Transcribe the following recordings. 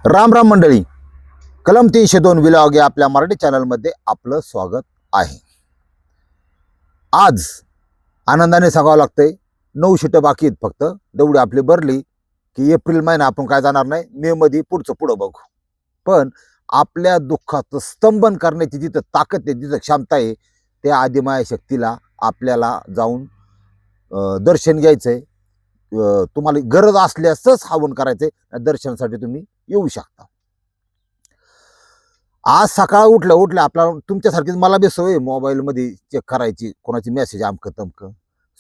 राम राम मंडळी, कलम 302 विलॉग या आपल्या मराठी चॅनलमध्ये आपलं स्वागत आहे. आज आनंदाने सांगावं लागतंय 9 शीटं बाकी आहेत फक्त. तेवढी आपली भरली की एप्रिल महिना आपण काय जाणार नाही, मे मध्ये पुढं बघू. पण आपल्या दुःखाचं स्तंभन करण्याची जिथं ताकद आहे, जिथं क्षमता आहे, त्या आदिमाया शक्तीला आपल्याला जाऊन दर्शन घ्यायचंय. तुम्हाला गरज असल्यासच हवन करायचंय. दर्शनासाठी तुम्ही येऊ शकता. आज सकाळ उठल्या आपला तुमच्यासारखीच मला बी सवय मोबाईलमध्ये चेक करायची, कोणाची मेसेज अमकं तमकं.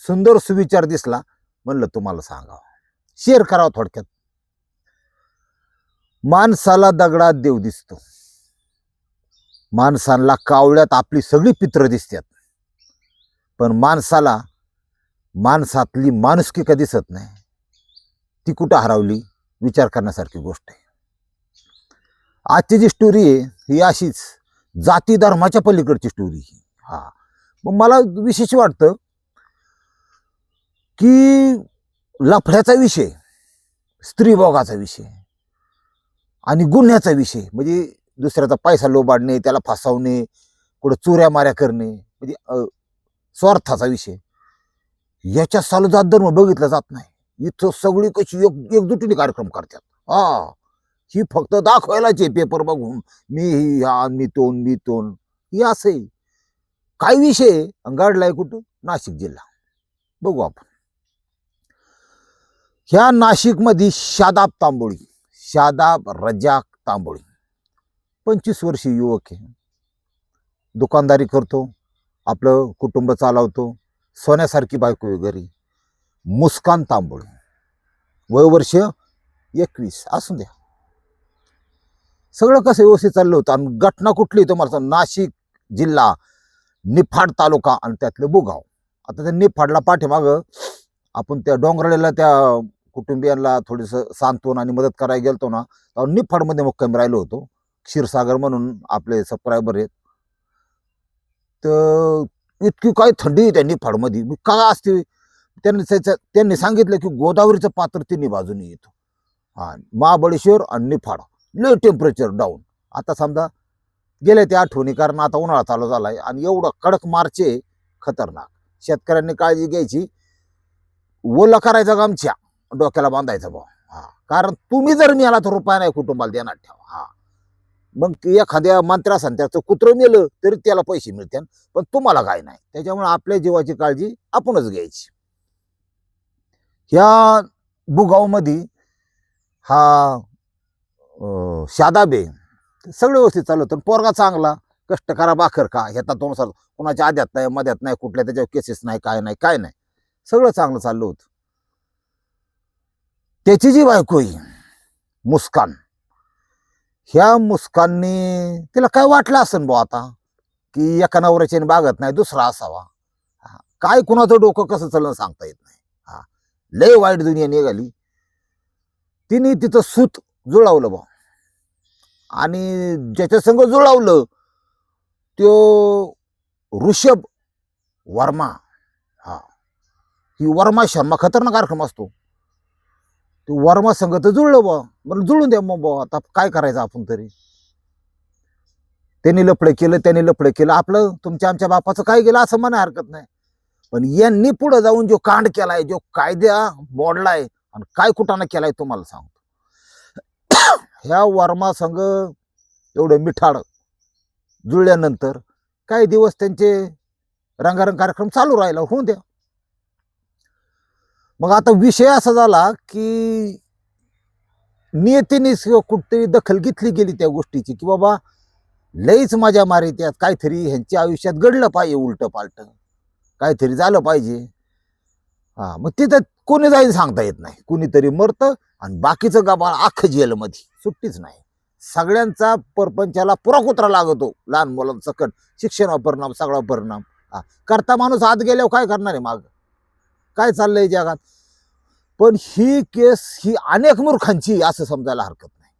सुंदर सुविचार दिसला, म्हणलं तुम्हाला सांगावं, शेअर करावं. थोडक्यात, माणसाला दगडात देव दिसतो, माणसांना कावळ्यात आपली सगळी पित्र दिसतात, पण माणसाला माणसातली माणुसकी का दिसत नाही. ती कुठं हरवली, विचार करण्यासारखी गोष्ट आहे. आजची जी स्टोरी आहे ही अशीच जाती धर्माच्या पलीकडची स्टोरी. मग मला विशेष वाटतं की लफड्याचा विषय, स्त्रीभोगाचा विषय आणि गुन्ह्याचा विषय, म्हणजे दुसऱ्याचा पैसा लोबाडणे, त्याला फसवणे, कुठं चोऱ्या माऱ्या करणे, म्हणजे स्वार्थाचा विषय, याच्या सालुजात धर्म बघितला जात नाही. इथं सगळी कशी एकजुटीने कार्यक्रम करतात. ही फक्त दाखवायलाच आहे पेपर बघून, मी हा मी तोन ही असं आहे. काय विषय घडलाय कुठं? नाशिक जिल्हा. बघू आपण. ह्या नाशिक मध्ये शादाब रजाक तांबोळी 25 वर्षीय युवक आहे. दुकानदारी करतो, आपलं कुटुंब चालवतो, सोन्यासारखी बायको आहे घरी. मुस्कान तांबोळी, वय वर्ष 21. असू द्या, सगळं कसं व्यवस्थित चाललं होतं. आणि घटना कुठली तुम्हाला, नाशिक जिल्हा, निफाड तालुका आणि त्यातलं बुगाव. आता त्या निफाडला पाठीमागं आपण त्या डोंगराळ्याला त्या कुटुंबियांना थोडंसं सांत्वन आणि मदत करायला गेलतो ना, तर निफाडमध्ये मुक्कामी राहिलो होतो. क्षीरसागर म्हणून आपले सबस्क्रायबर आहेत. तर इतकी काय थंडी आहे त्या निफाडमध्ये, काय असते. त्यांनी सांगितलं की गोदावरीचं पात्र तिन्ही बाजूनी येतो. महाबळेश्वर आणि निफाड लय टेम्परेचर डाऊन. आता समजा गेल्या त्या आठवणी, कारण आता उन्हाळा चालू झालाय आणि एवढं कडक मार्च आहे, खतरनाक. शेतकऱ्यांनी काळजी घ्यायची. ओला करायचा गामच्या डोक्याला बांधायचा भाऊ. कारण तुम्ही जर मिळाला तर रुपया नाही कुटुंबाला देणार ठेवा. मग एखाद्या मंत्र्यासन त्याचं कुत्रं मेलं तरी त्याला पैसे मिळतात, पण तुम्हाला काय नाही. त्याच्यामुळे आपल्या जीवाची काळजी आपणच घ्यायची. ह्या बुगाव मध्ये हा शादाब आहे. सगळं व्यवस्थित चालू होतं. पोरगा चांगला, कष्ट करा भाकर का, ह्याचा तुमचा कोणाच्या आद्यात नाही मध्यात नाही, कुठल्या त्याच्यावर केसेस नाही, काय नाही, सगळं चांगलं चाललं होतं. त्याची जी बायको आहे मुस्कान, ह्या मुस्कानने तिला काय वाटलं असेल बुवा आता, की एका नवऱ्याच्याने बागत नाही दुसरा असावा. काय कुणाचं डोकं कसं चाललं सांगता येत नाही. लय वाईट दुनिया निघाली. तिने तिचं सूत जुळवलं बा, आणि ज्याच्या संग जुळवलं तो ऋषभ वर्मा. ही वर्मा शर्मा खतरनाक कार्यक्रम असतो. ते वर्मा संघ तर जुळलं बा, मला जुळून द्या मग बा, आता काय करायचं आपण तरी. त्यांनी लफडं केलं आपलं. तुमच्या आमच्या बापाचं काय गेलं असं म्हणा हरकत नाही, पण यांनी पुढे जाऊन जो कांड केलाय, जो कायदा मोडलाय आणि काय कुठाना केलाय तुम्हाला सांगतो. ह्या वर्मा संघ एवढं मिठाड जुळल्यानंतर काही दिवस त्यांचे रंगारंग कार्यक्रम चालू राहिला, होऊन द्या. मग आता विषय असा झाला की नियतीने कुठतरी दखल घेतली गेली त्या गोष्टीची, की बाबा लईच मजा मारी त्यात, काहीतरी ह्यांच्या आयुष्यात घडलं पाहिजे, उलट पालट काहीतरी झालं पाहिजे. मग तिथं कोणी जाईल सांगता येत नाही. कुणीतरी मरतं आणि बाकीचं गाबाळ अख्खं जेलमध्ये, सुट्टीच नाही. सगळ्यांचा परपंचाला पुरा कुत्रा लागतो. लहान मुलांसकट शिक्षणावर परिणाम, सगळा परिणाम. करता माणूस आत गेल्यावर काय करणार आहे, माग काय चाललंय जगात. पण ही केस ही अनेक मूर्खांची असं समजायला हरकत नाही.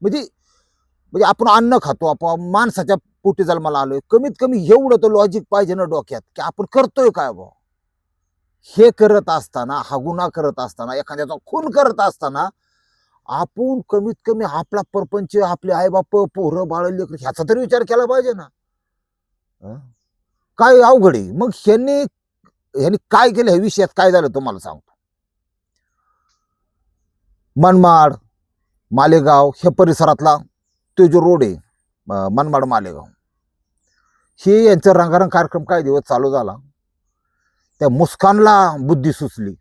म्हणजे आपण अन्न खातो, आपण माणसाच्या पोटी जन्माला आलोय, कमीत कमी एवढं तर लॉजिक पाहिजे ना डोक्यात, की आपण करतोय काय बा. हे करत असताना, हा गुन्हा करत असताना, एखाद्याचा खून करत असताना आपण कमीत कमी आपला परपंच, आपले आईबाप, पोरं बाळ लेकरं ह्याचा तरी विचार केला पाहिजे ना. हं? काय अवघड आहे. मग ह्यांनी ह्यांनी काय केलं ह्या विषयात काय झालं तुम्हाला सांगतो. मनमाड, मालेगाव ह्या परिसरातला तो जो रोड आहे, मनमाड मालेगाव, हे यांचा रंगारंग कार्यक्रम काही दिवस चालू झाला. त्या मुस्कानला बुद्धी सुचली.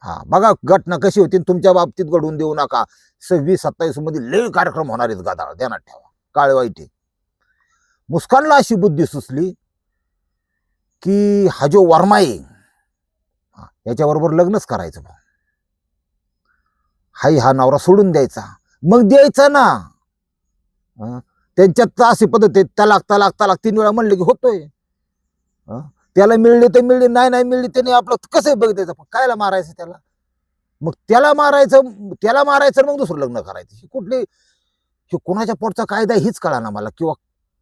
हा बघा घटना कशी होती तुमच्या बाबतीत घडवून देऊ नका. 26-27 मध्ये लय कार्यक्रम होणार आहेत गदाळ, ध्यानात ठेवा. काळे वाईट. मुस्कानला अशी बुद्धी सुचली की हा जो वर्मा आहे याच्याबरोबर लग्नच करायचं. हा नवरा सोडून द्यायचा. मग द्यायचा ना. त्यांच्यात अशी पद्धत आहे, तलाक तलाक तलाक 3 वेळा म्हणले की होतोय. त्याला मिळली तर मिळली, नाही नाही मिळली त्याने आपलं कसं बघितलं. पण कायला मारायचं त्याला. मग त्याला मारायचं मग दुसरं लग्न करायचं. ही कुठली, हे कोणाच्या पोटचा कायदा हीच कळा ना मला. किंवा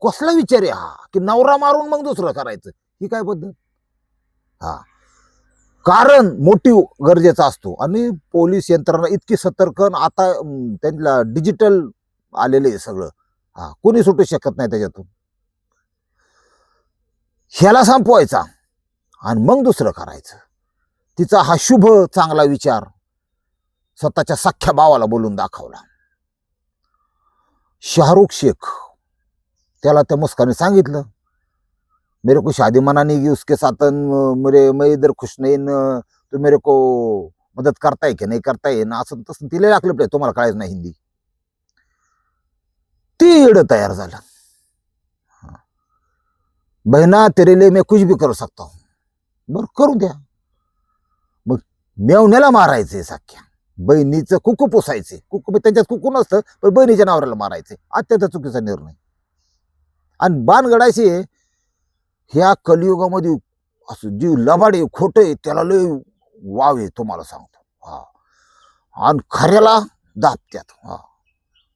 कसला विचार आहे हा की नवरा मारून मग दुसरं करायचं, ही काय पद्धत. हा कारण मोटिव्ह गरजेचा असतो. आणि पोलीस यंत्रणा इतकी सतर्क, आता त्यांना डिजिटल आलेले आहे सगळं. कोणी सुटू शकत नाही त्याच्यातून. ह्याला संपवायचा आणि मग दुसरं करायचं. तिचा हा शुभ चांगला विचार स्वतःच्या सख्या भावाला बोलून दाखवला. शाहरुख शेख त्याला त्या मुस्काने सांगितलं, मेरे को शादी मना नहीं की उसके साथ, मैं इधर खुश नहीं, तो मेरे को मदत करता है की नाही करता है ना. असं तसं तिला लागलं पाहिजे, तुम्हाला कळायचं नाही हिंदी. ती येडं तयार झालं. बहना तेरे लिए मैं कुछ भी करू सकता हूं. बरं करू द्या. मग मेवण्याला मारायचे सख्या, बहिणीचं कुकू पोसायचे. कुकू त्यांच्यात कुकू नसतं, पण बहिणीच्या नावऱ्याला मारायचे. अत्यंत चुकीचा निर्णय. आणि बाणगडायचे ह्या कलियुगामध्ये असं जी लबाडे खोट आहे त्याला लय वाव आहे तुम्हाला सांगतो. आणि खऱ्याला दाबत्यात.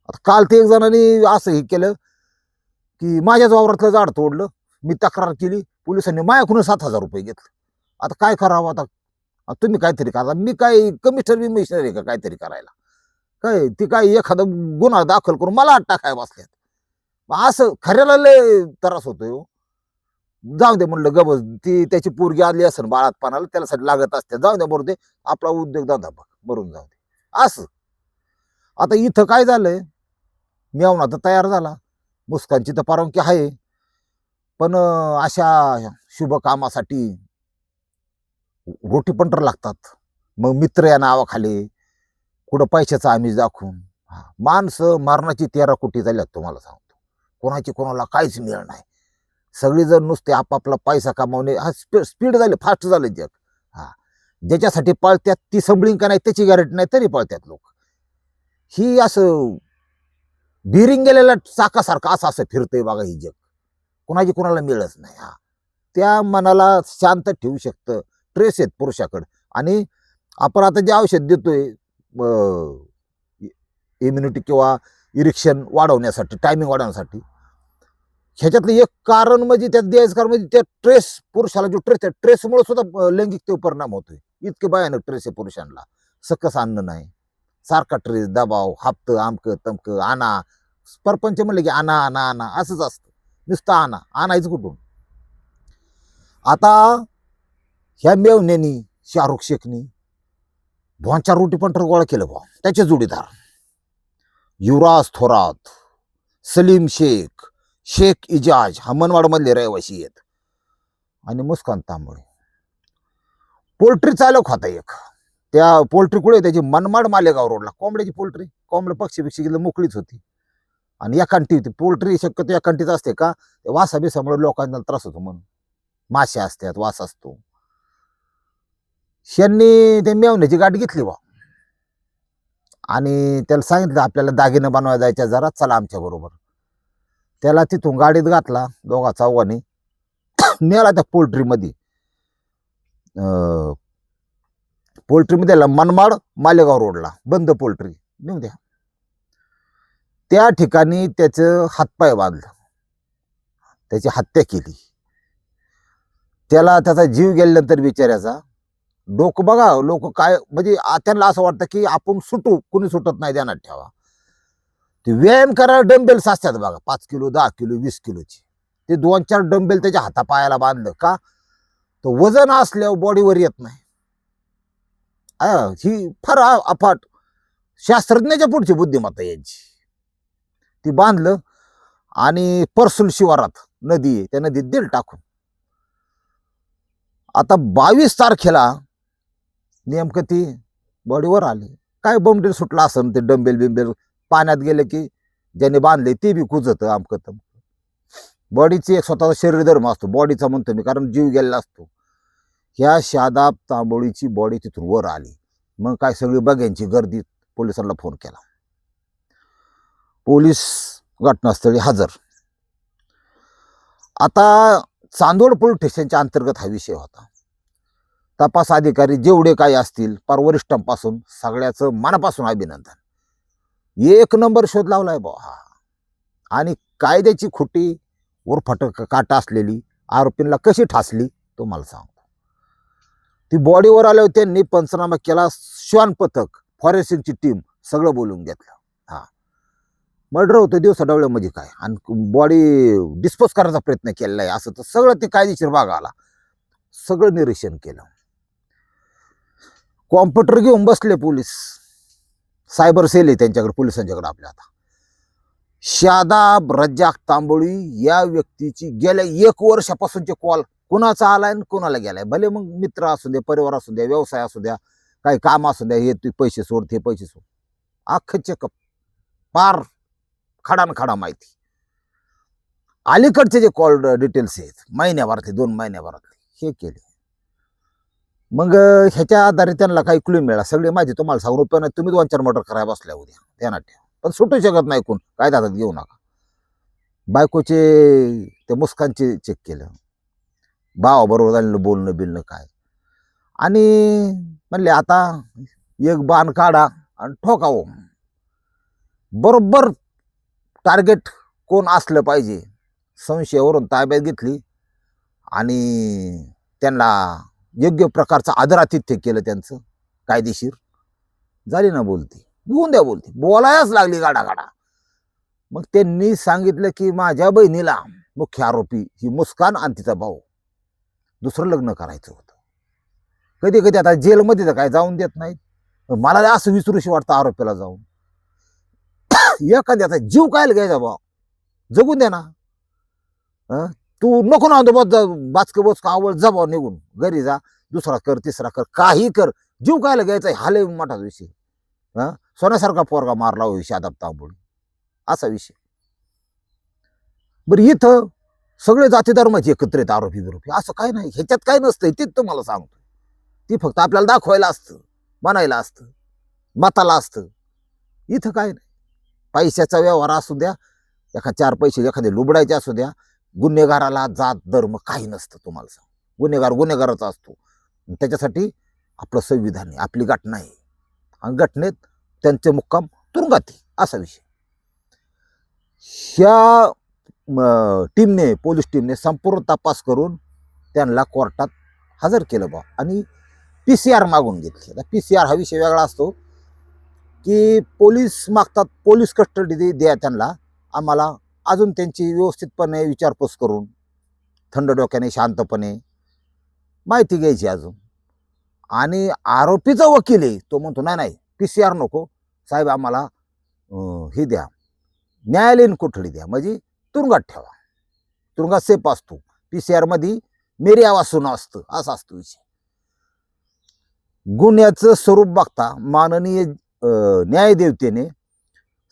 आता काल ते एक जणांनी असं हे केलं की माझ्याच वावरातलं झाड तोडलं, मी तक्रार केली, पोलिसांनी माझ्याकडून 7,000 रुपये घेतले. आता काय करावं. आता तुम्ही काहीतरी करा. मी काय कमिशनर आहे का काहीतरी करायला. काय ती काय एखादा गुन्हा दाखल करून मला टाकाय बसल्यात. असं खऱ्याला लय त्रास होतोय. जाऊ दे म्हणलं गबस. ती त्याची पोरगी आली असेल बाळातपणाला, त्याला लागत असते. जाऊ दे, बरोबर दे, आपला उद्योग धंदा बघ, भरून जाऊ दे असं. आता इथं काय झालंय, मेवणा तर तयार झाला, मुस्कानची तर परवानगी आहे, पण अशा शुभ कामासाठी रोटी पंटर लागतात. मग मित्र या नावाखाली कुठं पैशाचा आमिष दाखवून माणसं मारण्याची 13 कोटी झाल्यात तुम्हाला सांगतो. कोणाची कोणाला काहीच मिळ नाही. सगळेजण नुसते आपापला पैसा कमावणे, हा स्पीड झाले, फास्ट झालं जग. ज्याच्यासाठी पळत्यात ती संभळीन का नाही त्याची गॅरंटी नाही, तरी पळत्यात लोक. ही असं बिरिंग गेलेल्या चाकासारखं असं फिरतंय बघा ही जग. कोणाची कोणाला मिळच नाही. त्या मनाला शांत ठेवू शकतं ट्रेस आहेत पुरुषाकडं. आणि आपण आता जे औषध देतोय इम्युनिटी किंवा इरेक्शन वाढवण्यासाठी, टायमिंग वाढवण्यासाठी, ह्याच्यातलं एक कारण म्हणजे त्यात द्यायचं कारण म्हणजे त्या ट्रेस, पुरुषाला जो ट्रेस आहे, ट्रेसमुळे सुद्धा लैंगिकतेवर परिणाम होतोय. इतके भयानक ट्रेस आहे पुरुषांना. सकस अन्न नाही, सारखा ट्रेस, दबाव, हप्तं, आमकं तमकं, आणा. परपंच म्हणलं की आणा आणा आणा असंच असतं. नुसतं आणायचं कुठून. आता ह्या मेवण्यानी, शाहरुख शेखनी 2-4 रोटी पंटर गोळा केलं बा. त्याचे जोडीदार युवराज थोरात, सलीम शेख, शेख इजाज, हा मनमाडमधले रहिवासी आहेत, आणि मुस्कान तांबळे. पोल्ट्री चालक होता एक. त्या पोल्ट्री कुठे, त्याची मनमाड मालेगाव रोडला कोंबड्याची पोल्ट्री, कोंबड्या पक्षी गेलं मोकळीच होती. आणि एकांटी होती पोल्ट्री. शक्यतो एकांटीच असते का, वासा बिसामुळे लोकांना त्रास होतो म्हणून. मासे असतात, वास असतो. यांनी ते मेवण्याची गाठ घेतली बा, आणि त्याला सांगितलं आपल्याला दागिने बनवायला जायच्या, जरा चला आमच्या बरोबर. त्याला तिथून गाडीत घातला, दोघा चौघांनी नेला त्या पोल्ट्रीमध्ये. पोल्ट्रीमध्ये मनमाड मालेगाव रोडला बंद पोल्ट्री नेऊ द्या. त्या ठिकाणी त्याचं हातपाय बांधलं, त्याची हत्या केली. त्याला त्याचा जीव गेल्यानंतर बिचाऱ्याचा डोकं बघा, लोक काय म्हणजे त्यांना असं वाटतं की आपण सुटू, कुणी सुटत नाही, ध्यानात ठेवा. ते व्यायाम करायला डंबेल्स असतात बघा, 5 किलो 10 किलो 20 किलोचे. ते 2-4 डंबेल त्याच्या हातापायाला बांधलं का तो वजन असल्यावर बॉडीवर येत नाही. ही फार अफाट शास्त्रज्ञाच्या पुढची बुद्धिमत्ता यांची. ती बांधलं आणि परसूल शिवारात नदी आहे, त्या नदीत दिल टाकून. आता 22 तारखेला नेमकं ती बॉडीवर आली. काय बमडील सुटला असं ते डंबेल बिंबेल पाण्यात गेले की ज्याने बांधले ते बी कुजतं आमकं तमकं. बॉडीची एक स्वतःचा शरीर धर्म असतो, बॉडीचा म्हणतो मी, कारण जीव गेलेला असतो. ह्या शादाब तांबोळीची बॉडी तिथून वर आली. मग काय सगळी बघ्यांची गर्दी, पोलिसांना फोन केला. पोलीस घटनास्थळी हजर. आता चांदोड पोलीस स्टेशनच्या अंतर्गत हा विषय होता. तपास अधिकारी जेवढे काही असतील, पार वरिष्ठांपासून सगळ्याचं मनापासून अभिनंदन. 1 नंबर शोध लावलाय बा हा. आणि कायद्याची खुटी उरफाट काटा असलेली आरोपींना कशी ठासली तुम्हाला सांगतो. ती बॉडीवर आल्यावर त्यांनी पंचनामा केला. श्वान पथक, फॉरेन्सिकची टीम सगळं बोलून घेतलं. हा, मर्डर होतं दिवसा डवळ्या म्हणजे काय, आणि बॉडी डिस्पोज करायचा प्रयत्न केलेला आहे असं तर सगळं ते कायदेशीर भाग आला. सगळं निरीक्षण केलं. कॉम्प्युटर घेऊन बसले पोलीस. सायबर सेल आहे त्यांच्याकडे, पोलिसांच्याकडे आपल्या. आता शादाब रज्जाक तांबोळी या व्यक्तीची गेल्या 1 वर्षापासूनचे कॉल कुणाचा आलाय आणि कुणाला गेलाय, भले मग मित्र असू द्या, परिवार असू द्या, व्यवसाय असू द्या, काही काम असू द्या, हे तू पैसे सोड, ते पैसे सोड, अख्खं चेकअप, पार खडान खडा माहिती. अलीकडचे जे कॉल डिटेल्स आहेत महिन्याभरातले, 2 महिन्याभरातले, हे केले. मग ह्याच्या आधारे त्यांना काही क्लू मिळाला. सगळी माहिती तुम्हाला सांगून उपयोग नाही, तुम्ही 2-4 मर्डर करायला बसल्या उद्या, ध्यानात ठेवा. पण सुटू शकत नाही कोण, काय हातात घेऊ नका. बायकोचे ते मुस्कानचे चेक केलं, भावाबरोबर झालेलं बोलणं बिलणं काय, आणि म्हणले आता एक बाण काढा आणि ठोकावं. बरोबर टार्गेट कोण असलं पाहिजे संशयावरून ताब्यात घेतली आणि त्यांना योग्य प्रकारचं आदरातिथ्य केलं त्यांचं कायदेशीर. झाली ना बोलती, घेऊन द्या बोलती, बोलायच लागली गाडा गाडा. मग त्यांनी सांगितलं की माझ्या बहिणीला मुख्य आरोपी ही मुस्कान आणि तिचा भाऊ दुसरं लग्न करायचं होतं. कधी कधी आता जेलमध्ये तर काय जाऊन देत नाहीत, मला असं विचारूशी वाटतं आरोपीला जाऊन, एखाद्याचा जीव काय घ्यायचा भाऊ, जगून दे ना. तू नको ना बाचक बोचक आवड, जा भाऊ निघून घरी जा, दुसरा कर, तिसरा कर, काही कर, जीव काय घ्यायचा, हाले मोठा विषय. सोन्यासारखा पोरगा मारला होई शादाब तांबोळी, असा विषय. बरं इथं सगळे जाती धर्माचे एकत्रित आरोपी बिरोपी असं काय नाही, ह्याच्यात काय नसतंय, तेच तुम्हाला सांगतो. ती फक्त आपल्याला दाखवायला असतं, म्हणायला असतं, मताला असतं. इथं काय नाही. पैशाचा व्यवहार असू द्या, 4 पैसे एखादे लुबडायचे असू द्या, गुन्हेगाराला जात धर्म काही नसतं. तुम्हाला सांग, गुन्हेगार गुन्हेगाराचा असतो. त्याच्यासाठी आपलं संविधान आहे, आपली घटना आहे, आणि घटनेत त्यांचे मुक्काम तुरुंगात, असा विषय. ह्या टीमने, पोलीस टीमने संपूर्ण तपास करून त्यांना कोर्टात हजर केलं बा, आणि PCR मागून घेतली. आता PCR हा विषय वेगळा असतो की पोलीस मागतात, पोलीस कस्टडी द्या त्यांना, आम्हाला अजून त्यांची व्यवस्थितपणे विचारपूस करून थंड डोक्याने शांतपणे माहिती घ्यायची अजून. आणि आरोपीचा वकील आहे तो म्हणतो नाही नाही PCR नको साहेब, आम्हाला हे द्या, न्यायालयीन कोठडी द्या, म्हणजे तुरुंगात ठेवा, तुरुंगात सेफ असतो. PCR मध्ये मेरी आवाज सुना असतं, असा असतो विषय. गुन्ह्याचं स्वरूप बघता माननीय न्यायदेवतेने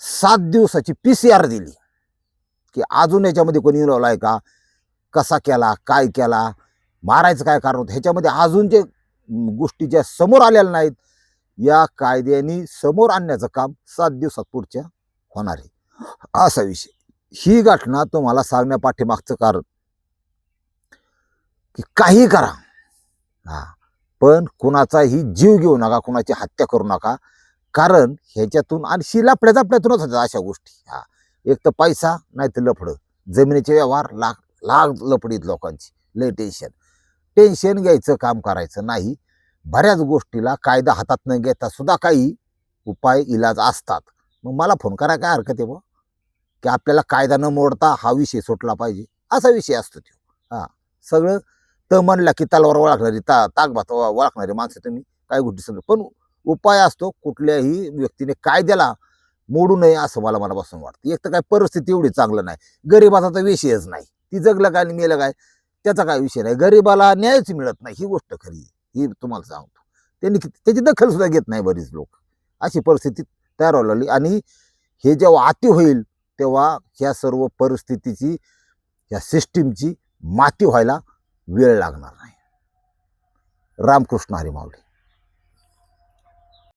7 दिवसाची PCR दिली की अजून याच्यामध्ये कोणी इन्व्हॉल्व आहे का, कसा केला, काय केला, मारायचं काय कारण होतं, ह्याच्यामध्ये अजून जे गोष्टी ज्या समोर आलेल्या नाहीत, या कायद्याने समोर आणण्याचं काम 7 दिवसात पुढच्या होणार आहे, असा विषय. ही घटना तुम्हाला सांगण्या पाठीमागचं कारण की काही करा, पण कुणाचाही जीव घेऊ नका, कुणाची हत्या करू नका, कारण ह्याच्यातून आणि शिलापड्या जापड्यातूनच होतात अशा गोष्टी. एक तर पैसा, नाही तर लफडं, जमिनीचे व्यवहार, लाख लफडीत लोकांची, लय टेन्शन घ्यायचं काम करायचं नाही. बऱ्याच गोष्टीला कायदा हातात न घेता सुद्धा काही उपाय इलाज असतात. मग मला फोन करा, काय हरकत आहे बुवा, की आपल्याला कायदा न मोडता हा विषय सुटला पाहिजे, असा विषय असतो तो. हां, सगळं म्हणला की तलवार ओळखणारी, ताकभात ओळखणारी माणसं तुम्ही काय गोष्टी समजा. पण उपाय असतो कुठल्याही व्यक्तीने कायद्याला मोडू नये असं मला मनापासून वाटतं. एक तर काय परिस्थिती एवढी चांगलं नाही, गरिबाचा तर विषयच नाही, ती जगलं काय आणि मेलं काय त्याचा काय विषय नाही, गरिबाला न्यायच मिळत नाही, ही गोष्ट खरी आहे. ही तुम्हाला सांगतो, त्यांनी त्याची दखल सुद्धा घेत नाही बरीच लोक. अशी परिस्थिती तयार व्हायला लागली आणि हे जेव्हा अति होईल तेव्हा ह्या सर्व परिस्थितीची, ह्या सिस्टीमची माती व्हायला वेळ लागणार नाही. रामकृष्ण हरी माऊली.